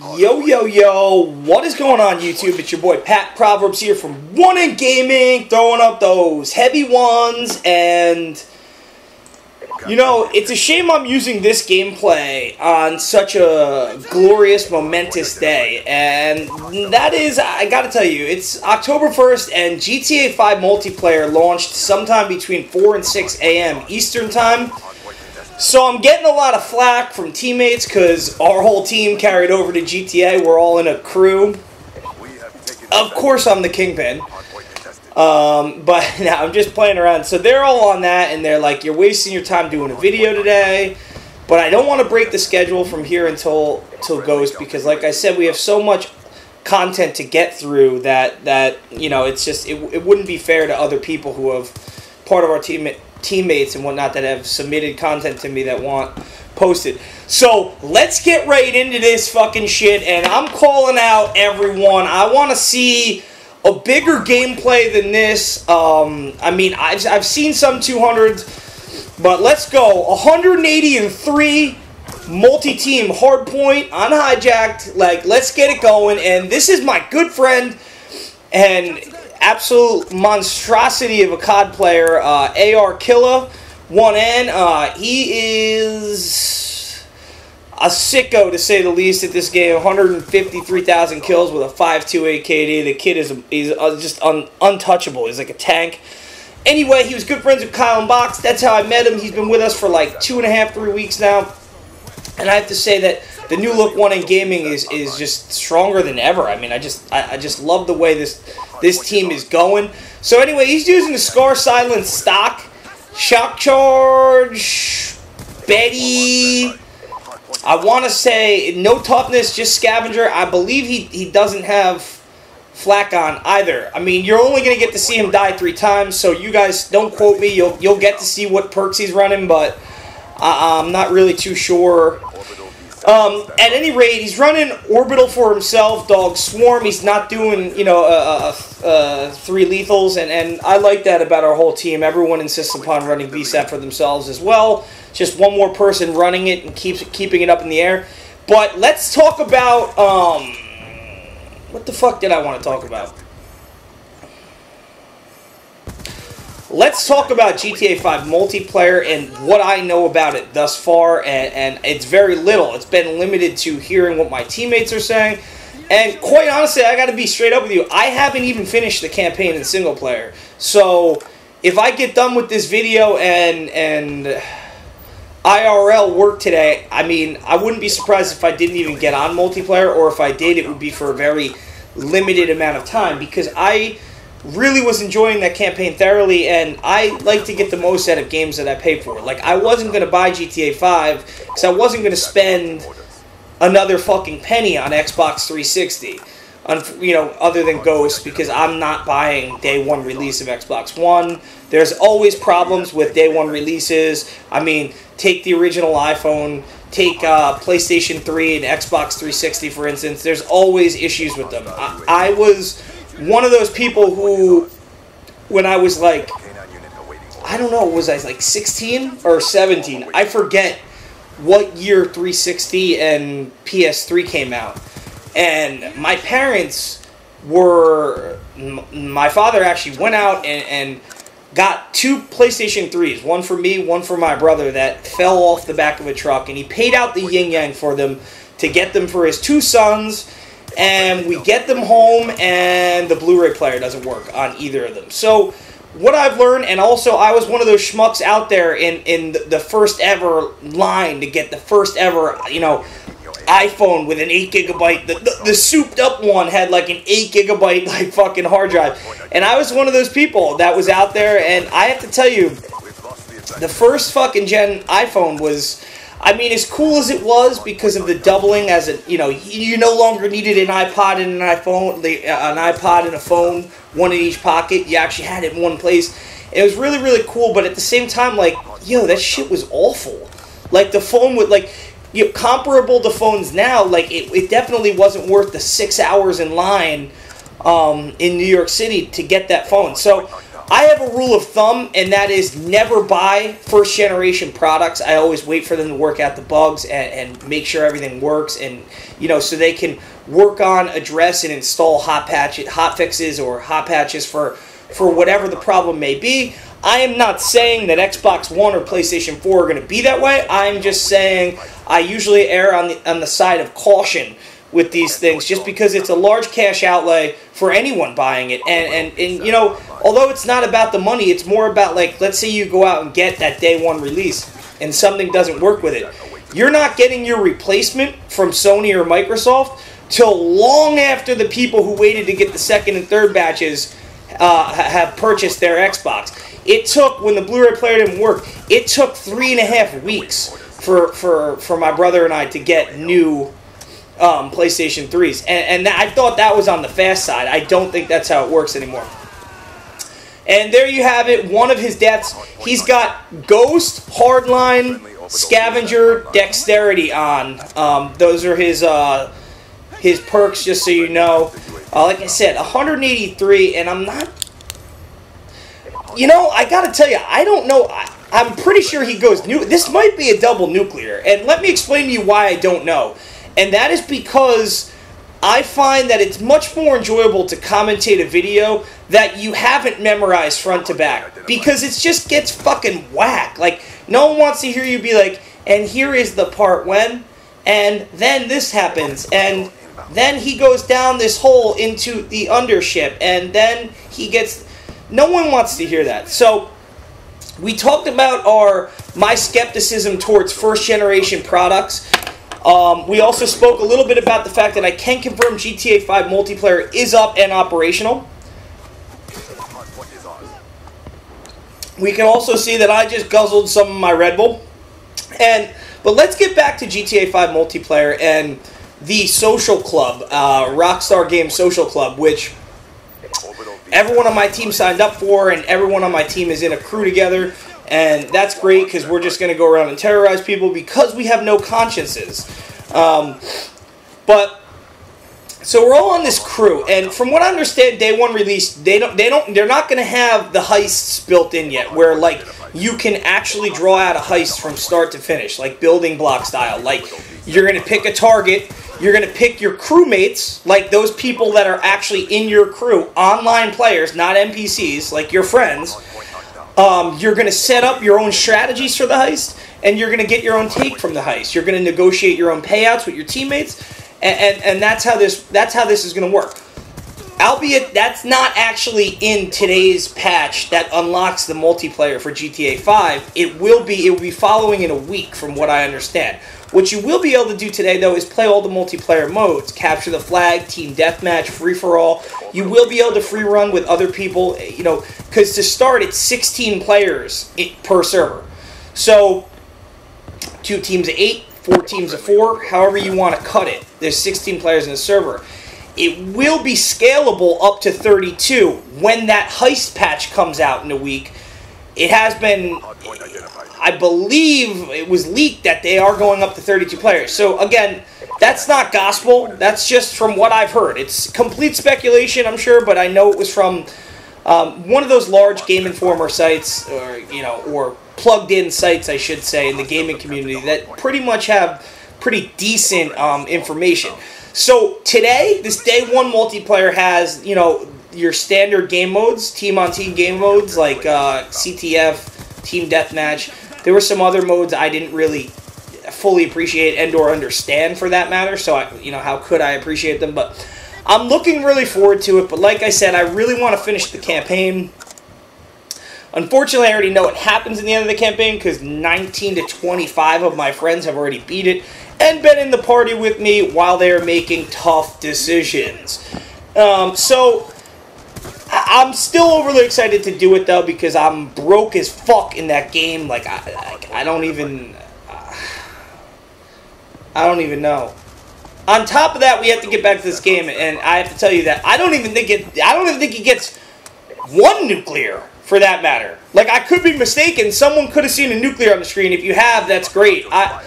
Yo, yo, yo, what is going on YouTube? It's your boy Pat Proverbs here from One In Gaming, throwing up those heavy ones, and you know, it's a shame I'm using this gameplay on such a glorious, momentous day, and that is, I gotta tell you, it's October 1st, and GTA5 multiplayer launched sometime between 4 and 6 a.m. Eastern Time. So I'm getting a lot of flack from teammates because our whole team carried over to GTA. We're all in a crew. Of course I'm the kingpin. But no, I'm just playing around. So they're all on that, and they're like, you're wasting your time doing a video today. But I don't want to break the schedule from here until Ghost, because like I said, we have so much content to get through that you know, it's just, it wouldn't be fair to other people who have part of our teammates and whatnot that have submitted content to me that want posted. So let's get right into this fucking shit, and I'm calling out everyone. I want to see a bigger gameplay than this. I mean, I've seen some 200s, but let's go 183 multi-team hardpoint on Hijacked. Like, let's get it going. And this is my good friend and absolute monstrosity of a COD player, ARkillla, 1N. He is a sicko, to say the least, at this game. 153,000 kills with a 5.28 KD. The kid is just untouchable. He's like a tank. Anyway, he was good friends with Kyle and Box. That's how I met him. He's been with us for like 2.5, 3 weeks now. And I have to say that the new look One In Gaming is just stronger than ever. I mean, I just love the way this team is going. So anyway, he's using the Scar Silence stock, Shock Charge, Betty. I want to say no toughness, just Scavenger. I believe he doesn't have flak on either. I mean, you're only going to get to see him die 3 times, so you guys don't quote me. You'll get to see what perks he's running, but I'm not really too sure. At any rate, he's running Orbital for himself, Dog Swarm. He's not doing, you know, 3 lethals, and I like that about our whole team. Everyone insists upon running VSAT for themselves as well. Just one more person running it and keeping it up in the air. But let's talk about, what the fuck did I want to talk about? Let's talk about GTA 5 multiplayer and what I know about it thus far, and it's very little. It's been limited to hearing what my teammates are saying, and quite honestly, I gotta be straight up with you, I haven't even finished the campaign in single player. So if I get done with this video and IRL work today, I mean, I wouldn't be surprised if I didn't even get on multiplayer, or if I did, it would be for a very limited amount of time, because I really was enjoying that campaign thoroughly, and I like to get the most out of games that I pay for. Like, I wasn't going to buy GTA 5 because I wasn't going to spend another fucking penny on Xbox 360, you know, other than Ghost, because I'm not buying day 1 release of Xbox One. There's always problems with day 1 releases. I mean, take the original iPhone, take PlayStation 3 and Xbox 360, for instance. There's always issues with them. I was one of those people who, when I was like, I don't know, was I like 16 or 17? I forget what year 360 and PS3 came out. And my parents were, my father actually went out and got 2 PlayStation 3s, one for me, one for my brother, that fell off the back of a truck, and he paid out the yin-yang for them to get them for his 2 sons. And we get them home, and the Blu-ray player doesn't work on either of them. So what I've learned, and also I was one of those schmucks out there in the first ever line to get the first ever, you know, iPhone with an 8 gigabyte. The souped up one had like an 8 gigabyte like fucking hard drive. And I was one of those people that was out there, and I have to tell you, the first fucking gen iPhone was, I mean, as cool as it was because of the doubling as a, you know, you no longer needed an iPod and an iPhone, an iPod and a phone, one in each pocket. You actually had it in one place. It was really, really cool, but at the same time, like, yo, that shit was awful. Like, the phone would, like, you know, comparable to phones now, like, it definitely wasn't worth the 6 hours in line in New York City to get that phone. So I have a rule of thumb, and that is never buy first-generation products. I always wait for them to work out the bugs and make sure everything works, and so they can work on, address, and install hot fixes or hot patches for whatever the problem may be. I am not saying that Xbox One or PlayStation 4 are going to be that way. I'm just saying I usually err on the side of caution with these things, just because it's a large cash outlay for anyone buying it. And although it's not about the money, it's more about, like, let's say you go out and get that day one release and something doesn't work with it. You're not getting your replacement from Sony or Microsoft till long after the people who waited to get the second and third batches have purchased their Xbox. It took, when the Blu-ray player didn't work, it took 3.5 weeks for my brother and I to get new PlayStation 3s. And I thought that was on the fast side. I don't think that's how it works anymore. And there you have it, one of his deaths. He's got Ghost, Hardline, Scavenger, Dexterity on. Those are his perks, just so you know. Like I said, 183, and I'm not... I gotta tell you, I don't know. I'm pretty sure he goes... This might be a double nuclear, and let me explain to you why I don't know. And that is because I find that it's much more enjoyable to commentate a video that you haven't memorized front to back, because it just gets fucking whack. Like, no one wants to hear you be like, and here is the part when, and then this happens, and then he goes down this hole into the undership, and then he gets... No one wants to hear that. So, we talked about my skepticism towards first-generation products. We also spoke a little bit about the fact that I can confirm GTA 5 multiplayer is up and operational. We can also see that I just guzzled some of my Red Bull. But let's get back to GTA 5 multiplayer and the social club, Rockstar Games Social Club, which everyone on my team signed up for, and everyone on my team is in a crew together. And that's great, because we're just going to go around and terrorize people because we have no consciences. So we're all on this crew, and from what I understand, day one release, they're not going to have the heists built in yet, where, like, you can actually draw out a heist from start to finish, like building block style. Like, you're going to pick a target, you're going to pick your crewmates, like those people that are actually in your crew, online players, not NPCs, like your friends. You're going to set up your own strategies for the heist, and you're going to get your own take from the heist. You're going to negotiate your own payouts with your teammates, and that's how this is going to work. Albeit, that's not actually in today's patch that unlocks the multiplayer for GTA 5. It will be following in a week, from what I understand. What you will be able to do today, though, is play all the multiplayer modes. Capture the flag, team deathmatch, free-for-all. You will be able to free-run with other people, because to start, it's 16 players per server. So, 2 teams of 8, 4 teams of 4, however you want to cut it. There's 16 players in the server. It will be scalable up to 32 when that heist patch comes out in a week. It has been... I believe it was leaked that they are going up to 32 players. So, again, that's not gospel. That's just from what I've heard. It's complete speculation, I'm sure, but I know it was from one of those large Game Informer sites, or plugged-in sites, I should say, in the gaming community that pretty much have pretty decent information. So, today, this day one multiplayer has, your standard game modes, team-on-team game modes, like CTF, Team Deathmatch. There were some other modes I didn't really fully appreciate and/or understand, for that matter. So, how could I appreciate them? But I'm looking really forward to it. But like I said, I really want to finish the campaign. Unfortunately, I already know what happens in the end of the campaign, because 19 to 25 of my friends have already beat it and been in the party with me while they are making tough decisions. So... I'm still overly excited to do it, though, because I'm broke as fuck in that game. Like, I don't even know. On top of that, we have to get back to this game, and I have to tell you that I don't even think he gets 1 nuclear, for that matter. Like, I could be mistaken. Someone could have seen a nuclear on the screen. If you have, that's great. I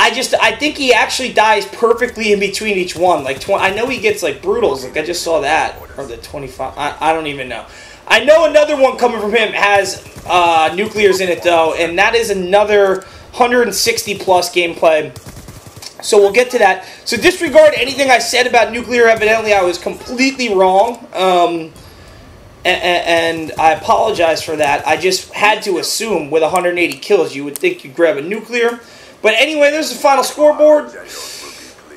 I think he actually dies perfectly in between each one. Like, I know he gets, like, brutals. Like, I just saw that. Or the 25. I don't even know. I know another one coming from him has nuclears in it, though. And that is another 160-plus gameplay. So we'll get to that. So disregard anything I said about nuclear. Evidently, I was completely wrong. And I apologize for that. I just had to assume with 180 kills, you would think you'd grab a nuclear. But anyway, there's the final scoreboard.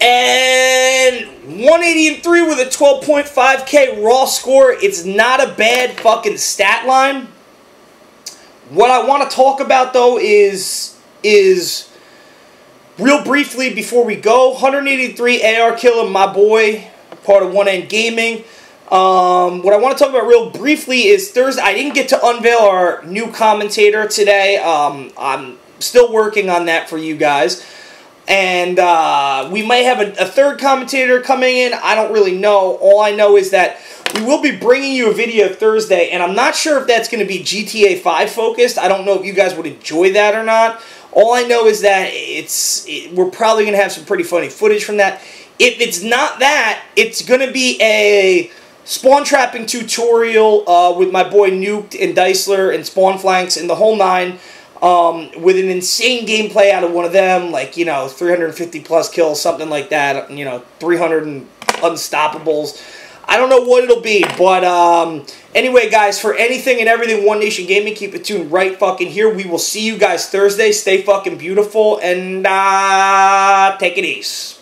And 183 with a 12.5K raw score. It's not a bad fucking stat line. What I want to talk about, though, is real briefly before we go, 183 ARkillla, my boy, part of One End Gaming. What I want to talk about real briefly is Thursday. I didn't get to unveil our new commentator today. I'm still working on that for you guys. And we might have a third commentator coming in. I don't really know. All I know is that we will be bringing you a video Thursday, and I'm not sure if that's going to be GTA5 focused. I don't know if you guys would enjoy that or not. All I know is that we're probably going to have some pretty funny footage from that. If it's not that, it's going to be a spawn trapping tutorial with my boy Nuked and Deisler and Spawn Flanks and the whole nine. With an insane gameplay out of one of them, like, you know, 350 plus kills, something like that, you know, 300 unstoppables. I don't know what it'll be, but anyway, guys, for anything and everything One Nation Gaming, keep it tuned right fucking here. We will see you guys Thursday. Stay fucking beautiful, and take it easy.